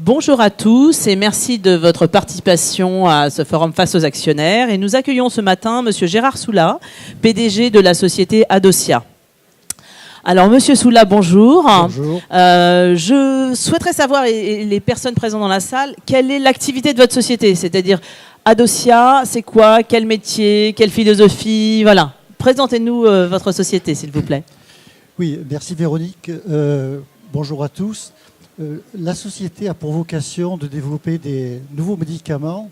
Bonjour à tous et merci de votre participation à ce forum face aux actionnaires. Et nous accueillons ce matin Monsieur Gérard Soula, PDG de la société Adosia. Alors, Monsieur Soula, bonjour. Bonjour. Je souhaiterais savoir, et les personnes présentes dans la salle, quelle est l'activité de votre société? C'est-à-dire, Adosia, c'est quoi? Quel métier? Quelle philosophie? Voilà. Présentez-nous votre société, s'il vous plaît. Oui, merci Véronique. Bonjour à tous. La société a pour vocation de développer des nouveaux médicaments,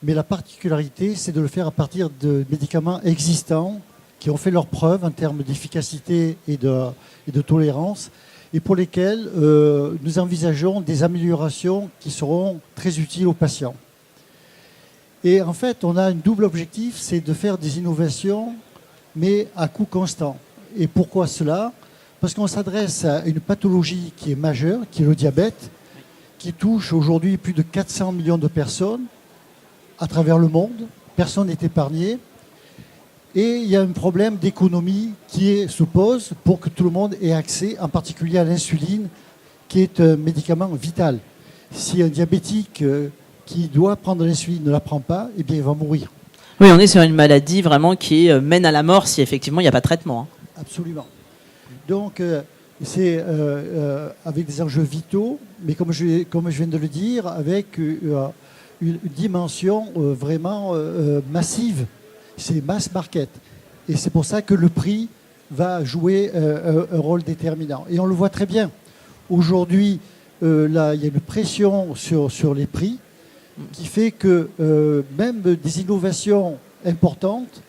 mais la particularité, c'est de le faire à partir de médicaments existants qui ont fait leurs preuves en termes d'efficacité et de tolérance, et pour lesquels nous envisageons des améliorations qui seront très utiles aux patients. Et en fait, on a un double objectif, c'est de faire des innovations, mais à coût constant. Et pourquoi cela? Parce qu'on s'adresse à une pathologie qui est majeure, qui est le diabète, qui touche aujourd'hui plus de 400 millions de personnes à travers le monde. Personne n'est épargné. Et il y a un problème d'économie qui se pose pour que tout le monde ait accès, en particulier à l'insuline, qui est un médicament vital. Si un diabétique qui doit prendre l'insuline ne la prend pas, eh bien il va mourir. Oui, on est sur une maladie vraiment qui mène à la mort si effectivement il n'y a pas de traitement. Absolument. Donc c'est avec des enjeux vitaux, mais comme je viens de le dire, avec une dimension vraiment massive. C'est mass market. Et c'est pour ça que le prix va jouer un rôle déterminant. Et on le voit très bien. Aujourd'hui, là, il y a une pression sur les prix qui fait que même des innovations importantes,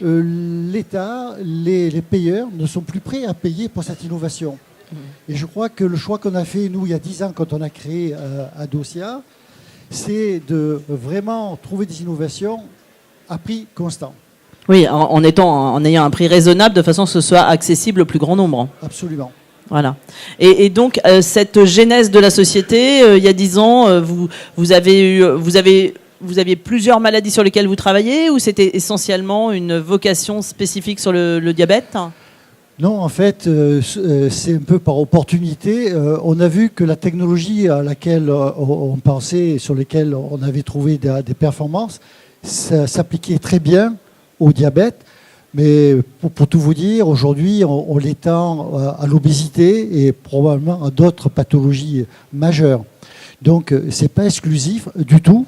l'État, les payeurs ne sont plus prêts à payer pour cette innovation. Et je crois que le choix qu'on a fait, nous, il y a 10 ans, quand on a créé Adosia, c'est de vraiment trouver des innovations à prix constant. Oui, en ayant un prix raisonnable de façon que ce soit accessible au plus grand nombre. Absolument. Voilà. Et donc, cette genèse de la société, il y a 10 ans, vous aviez plusieurs maladies sur lesquelles vous travaillez, ou c'était essentiellement une vocation spécifique sur le diabète? Non, en fait, c'est un peu par opportunité. On a vu que la technologie à laquelle on pensait, sur laquelle on avait trouvé des performances, ça s'appliquait très bien au diabète. Mais pour tout vous dire, aujourd'hui, on l'étend à l'obésité et probablement à d'autres pathologies majeures. Donc, ce n'est pas exclusif du tout.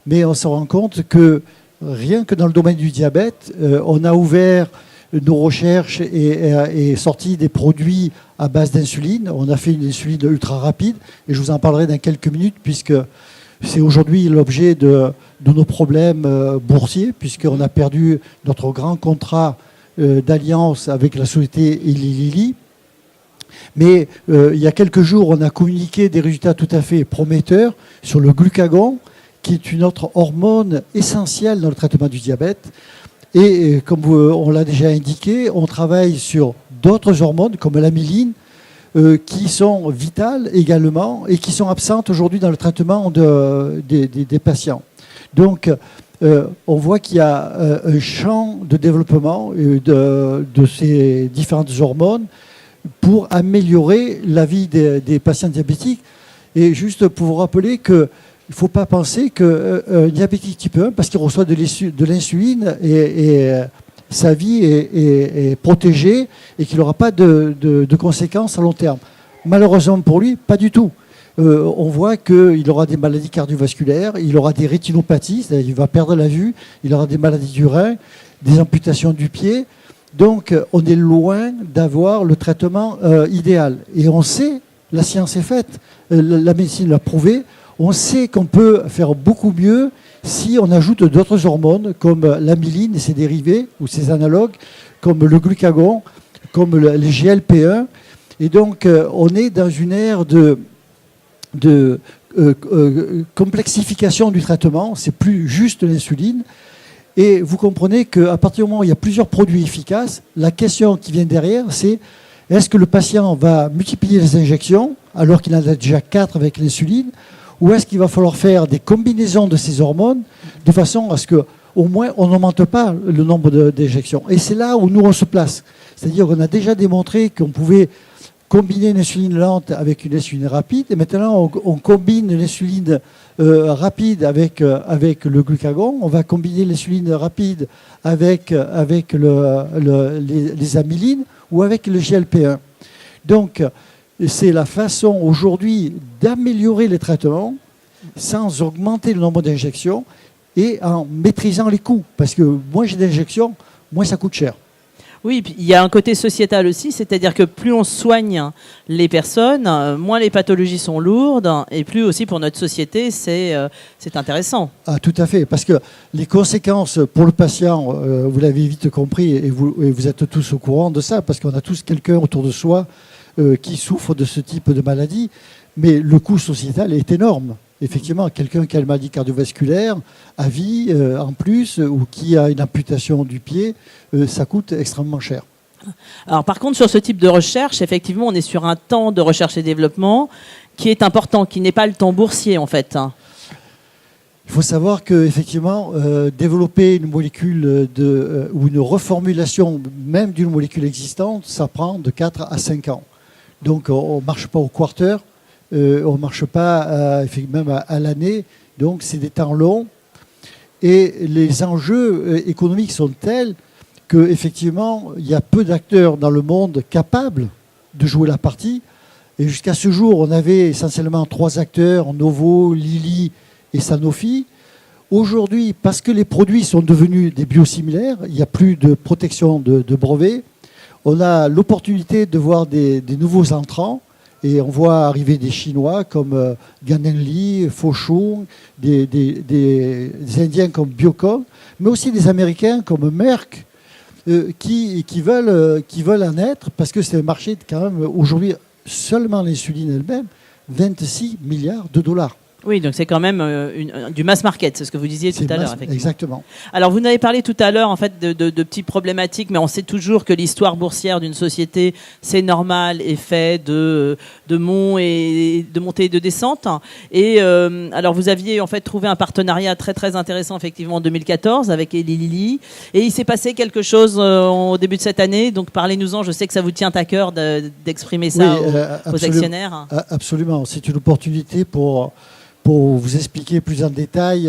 Mais on se rend compte que rien que dans le domaine du diabète, on a ouvert nos recherches et sorti des produits à base d'insuline. On a fait une insuline ultra rapide et je vous en parlerai dans quelques minutes puisque c'est aujourd'hui l'objet de nos problèmes boursiers puisqu'on a perdu notre grand contrat d'alliance avec la société Eli Lilly. Mais il y a quelques jours, on a communiqué des résultats tout à fait prometteurs sur le glucagon, qui est une autre hormone essentielle dans le traitement du diabète. Et comme on l'a déjà indiqué, on travaille sur d'autres hormones, comme l'amyline, qui sont vitales également et qui sont absentes aujourd'hui dans le traitement des patients. Donc, on voit qu'il y a un champ de développement de ces différentes hormones pour améliorer la vie des patients diabétiques. Et juste pour vous rappeler que il ne faut pas penser qu'un diabétique type 1, parce qu'il reçoit de l'insuline, et sa vie est protégée et qu'il n'aura pas de conséquences à long terme. Malheureusement pour lui, pas du tout. On voit qu'il aura des maladies cardiovasculaires, il aura des rétinopathies, c'est-à-dire il va perdre la vue, il aura des maladies du rein, des amputations du pied. Donc on est loin d'avoir le traitement idéal. Et on sait, la science est faite, la médecine l'a prouvé, on sait qu'on peut faire beaucoup mieux si on ajoute d'autres hormones comme l'amyline et ses dérivés ou ses analogues, comme le glucagon, comme les GLP-1. Et donc, on est dans une ère de complexification du traitement. C'est plus juste l'insuline. Et vous comprenez qu'à partir du moment où il y a plusieurs produits efficaces, la question qui vient derrière, c'est est-ce que le patient va multiplier les injections alors qu'il en a déjà 4 avec l'insuline, ou est-ce qu'il va falloir faire des combinaisons de ces hormones de façon à ce qu'au moins on n'augmente pas le nombre d'injections. Et c'est là où nous on se place. C'est-à-dire qu'on a déjà démontré qu'on pouvait combinait une insuline lente avec une insuline rapide. Et maintenant, on combine l'insuline rapide avec le glucagon. On va combiner l'insuline rapide avec les amylines ou avec le GLP-1. Donc, c'est la façon aujourd'hui d'améliorer les traitements sans augmenter le nombre d'injections et en maîtrisant les coûts. Parce que moins j'ai d'injections, moins ça coûte cher. Oui, puis il y a un côté sociétal aussi, c'est-à-dire que plus on soigne les personnes, moins les pathologies sont lourdes, et plus aussi pour notre société, c'est intéressant. Ah, tout à fait, parce que les conséquences pour le patient, vous l'avez vite compris, et vous êtes tous au courant de ça, parce qu'on a tous quelqu'un autour de soi qui souffre de ce type de maladie, mais le coût sociétal est énorme. Effectivement, quelqu'un qui a une maladie cardiovasculaire à vie, en plus, ou qui a une amputation du pied, ça coûte extrêmement cher. Alors par contre, sur ce type de recherche, effectivement, on est sur un temps de recherche et développement qui est important, qui n'est pas le temps boursier, en fait. Il faut savoir qu'effectivement, développer une molécule ou une reformulation même d'une molécule existante, ça prend de 4 à 5 ans. Donc on ne marche pas au quarter. On ne marche pas même à l'année, donc c'est des temps longs. Et les enjeux économiques sont tels qu'effectivement, il y a peu d'acteurs dans le monde capables de jouer la partie. Et jusqu'à ce jour, on avait essentiellement 3 acteurs, Novo, Lilly et Sanofi. Aujourd'hui, parce que les produits sont devenus des biosimilaires, il n'y a plus de protection de brevets, on a l'opportunité de voir des nouveaux entrants. Et on voit arriver des Chinois comme Ganenli, Fochung, des Indiens comme Biocom, mais aussi des Américains comme Merck qui veulent en être, parce que c'est un marché quand même aujourd'hui, seulement l'insuline elle-même, 26 milliards de dollars. Oui, donc c'est quand même du mass market, c'est ce que vous disiez tout à l'heure. Exactement. Alors vous avez parlé tout à l'heure en fait de petites problématiques, mais on sait toujours que l'histoire boursière d'une société, c'est normal et fait de montées et de descentes. Et alors vous aviez en fait trouvé un partenariat très très intéressant effectivement en 2014 avec Eli Lilly, et il s'est passé quelque chose au début de cette année. Donc parlez-nous-en. Je sais que ça vous tient à cœur d'exprimer ça aux actionnaires. Absolument, c'est une opportunité pour vous expliquer plus en détail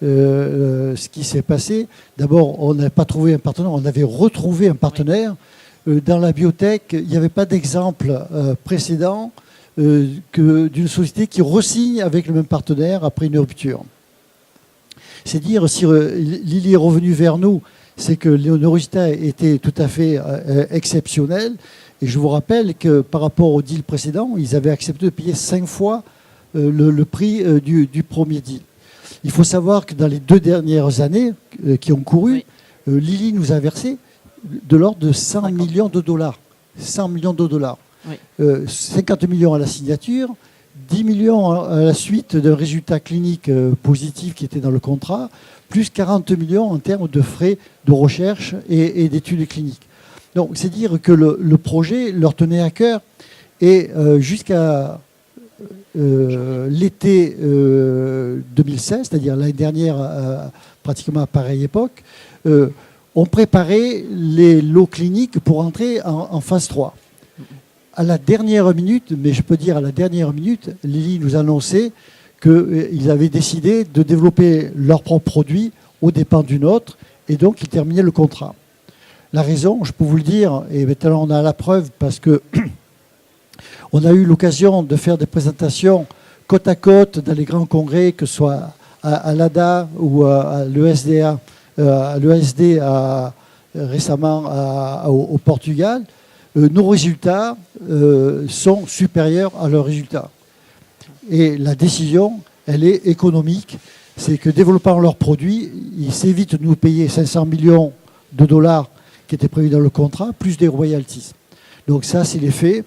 ce qui s'est passé. D'abord, on n'a pas trouvé un partenaire, on avait retrouvé un partenaire. Dans la biotech, il n'y avait pas d'exemple précédent d'une société qui re-signe avec le même partenaire après une rupture. C'est dire, si Lilly est revenu vers nous, c'est que nos résultats étaient tout à fait exceptionnels. Et je vous rappelle que par rapport au deal précédent, ils avaient accepté de payer 5 fois le prix du premier deal. Il faut savoir que dans les 2 dernières années qui ont couru, Lilly nous a versé de l'ordre de 100 millions de dollars. 100 millions de dollars. Oui. 50 millions à la signature, 10 millions à la suite d'un résultat clinique positif qui était dans le contrat, plus 40 millions en termes de frais de recherche et d'études cliniques. Donc c'est dire que le projet leur tenait à cœur, et jusqu'à l'été 2016, c'est-à-dire l'année dernière, pratiquement à pareille époque, on préparait les lots cliniques pour entrer en phase 3. À la dernière minute, mais je peux dire à la dernière minute, Lilly nous annonçait qu'ils avaient décidé de développer leur propre produit aux dépens d'une autre, et donc ils terminaient le contrat. La raison, je peux vous le dire, et maintenant on a la preuve, parce que on a eu l'occasion de faire des présentations côte à côte dans les grands congrès, que ce soit à l'ADA ou à l'ESD récemment au Portugal. Nos résultats sont supérieurs à leurs résultats. Et la décision, elle est économique. C'est que développant leurs produits, ils s'évitent de nous payer 500 millions de dollars qui étaient prévus dans le contrat, plus des royalties. Donc ça, c'est les faits.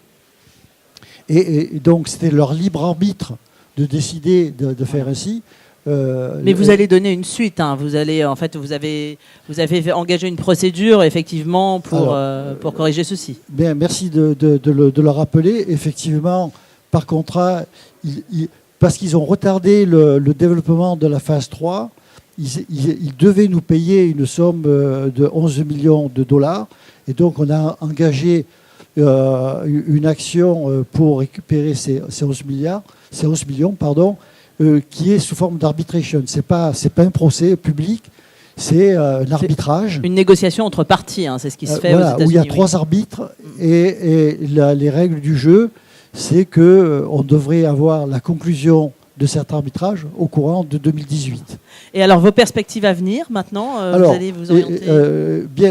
Et donc, c'était leur libre arbitre de décider de faire ainsi. Mais vous allez donner une suite. Hein. Vous avez engagé une procédure, effectivement, pour corriger ceci. Bien, merci de le rappeler. Effectivement, par contrat, parce qu'ils ont retardé le développement de la phase 3, ils devaient nous payer une somme de 11 millions de dollars. Et donc, on a engagé une action pour récupérer ces 11 millions, qui est sous forme d'arbitration. C'est pas un procès public, c'est un arbitrage. Une négociation entre parties, hein, c'est ce qui se fait aux États-Unis. Où il y a 3 arbitres et les règles du jeu, c'est qu'on devrait avoir la conclusion de cet arbitrage au courant de 2018. Et alors, vos perspectives à venir, maintenant, vous allez vous orienter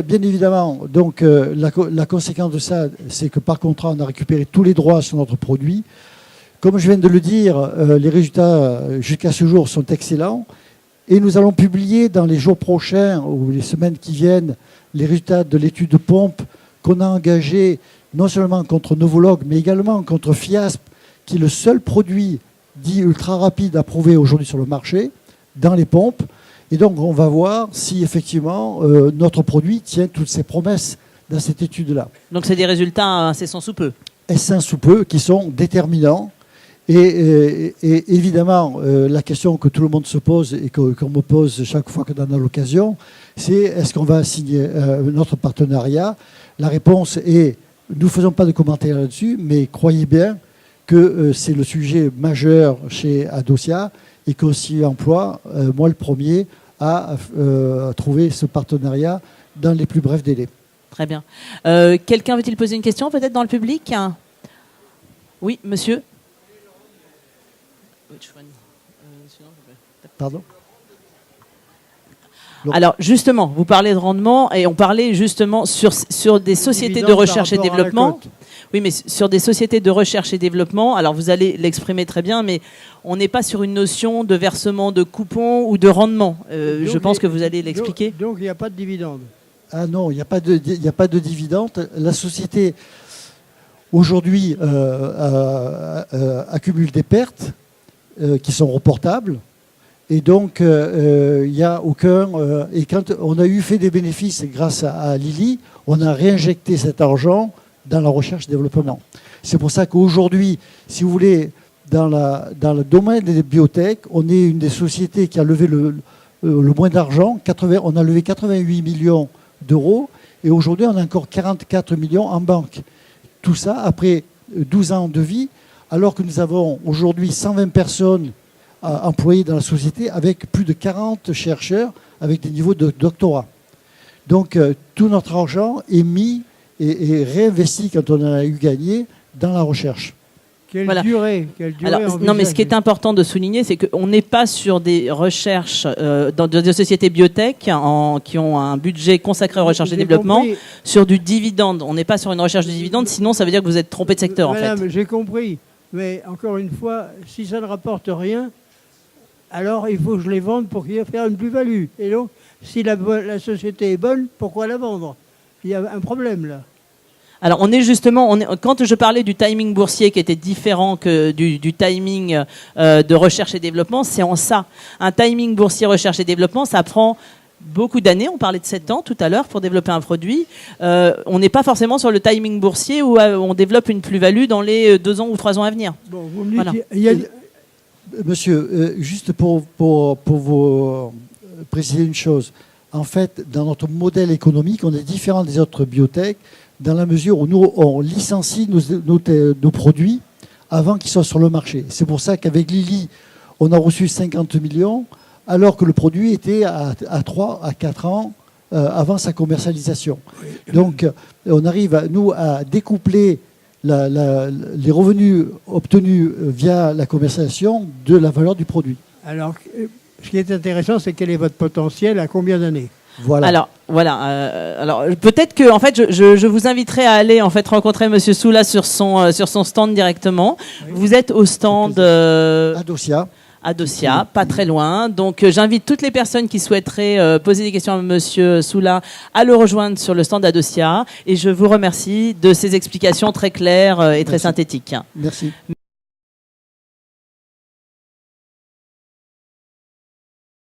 bien évidemment, donc la conséquence de ça, c'est que par contrat, on a récupéré tous les droits sur notre produit. Comme je viens de le dire, les résultats jusqu'à ce jour sont excellents. Et nous allons publier dans les jours prochains ou les semaines qui viennent les résultats de l'étude de pompe qu'on a engagée non seulement contre Novolog, mais également contre Fiasp, qui est le seul produit dit ultra rapide approuvé aujourd'hui sur le marché, dans les pompes. Et donc, on va voir si effectivement notre produit tient toutes ses promesses dans cette étude-là. Donc, c'est des résultats incessants sous peu. Incessants sous peu, qui sont déterminants. Et évidemment, la question que tout le monde se pose et qu'on me pose chaque fois que dans l'occasion, c'est est-ce qu'on va signer notre partenariat? La réponse est, nous ne faisons pas de commentaires là-dessus, mais croyez bien que c'est le sujet majeur chez Adocia et qu'aussi emploie, moi le premier, à trouver ce partenariat dans les plus brefs délais. Très bien. Quelqu'un veut-il poser une question peut-être dans le public? Oui, monsieur. Pardon? Alors justement, vous parlez de rendement et on parlait justement sur des sociétés de recherche et développement. Oui, mais sur des sociétés de recherche et développement, alors vous allez l'exprimer très bien, mais on n'est pas sur une notion de versement de coupons ou de rendement. Je pense que vous allez l'expliquer. Donc il n'y a pas de dividende. Ah non, il n'y a pas de dividende. La société aujourd'hui accumule des pertes qui sont reportables. Et donc, il n'y a aucun... et quand on a fait des bénéfices grâce à Lilly, on a réinjecté cet argent dans la recherche et développement. C'est pour ça qu'aujourd'hui, si vous voulez, dans le domaine des biotech, on est une des sociétés qui a levé le moins d'argent. On a levé 88 millions d'euros et aujourd'hui, on a encore 44 millions en banque. Tout ça après 12 ans de vie, alors que nous avons aujourd'hui 120 personnes employés dans la société avec plus de 40 chercheurs avec des niveaux de doctorat. Donc tout notre argent est mis et réinvesti quand on en a eu gagné dans la recherche. Quelle durée Alors, non, mais ce qui est important de souligner, c'est qu'on n'est pas sur des recherches dans des sociétés biotech qui ont un budget consacré à recherche et développement, sur du dividende. On n'est pas sur une recherche de dividende, sinon ça veut dire que vous êtes trompé de secteur en fait. J'ai compris, mais encore une fois, si ça ne rapporte rien, alors il faut que je les vende pour qu'il y ait faire une plus-value. Et donc, si la société est bonne, pourquoi la vendre? Il y a un problème là. Alors, quand je parlais du timing boursier qui était différent que du timing de recherche et développement, c'est en ça. Un timing boursier recherche et développement, ça prend beaucoup d'années. On parlait de 7 ans tout à l'heure pour développer un produit. On n'est pas forcément sur le timing boursier où on développe une plus-value dans les 2 ans ou 3 ans à venir. Bon, vous me dites, voilà. Monsieur, juste pour vous préciser une chose. En fait, dans notre modèle économique, on est différent des autres biotech dans la mesure où nous, on licencie nos produits avant qu'ils soient sur le marché. C'est pour ça qu'avec Lilly, on a reçu 50 millions, alors que le produit était à 3 à 4 ans avant sa commercialisation. Donc, on arrive, nous, à découpler les revenus obtenus via la commercialisation de la valeur du produit. Alors, ce qui est intéressant, c'est quel est votre potentiel à combien d'années? Voilà. Alors voilà. Alors peut-être que en fait, je vous inviterai à aller en fait rencontrer Monsieur Soula sur son stand directement. Oui. Vous êtes au stand Adocia, pas très loin. Donc j'invite toutes les personnes qui souhaiteraient poser des questions à Monsieur Soula à le rejoindre sur le stand Adocia. Et je vous remercie de ces explications très claires et très synthétiques. Merci.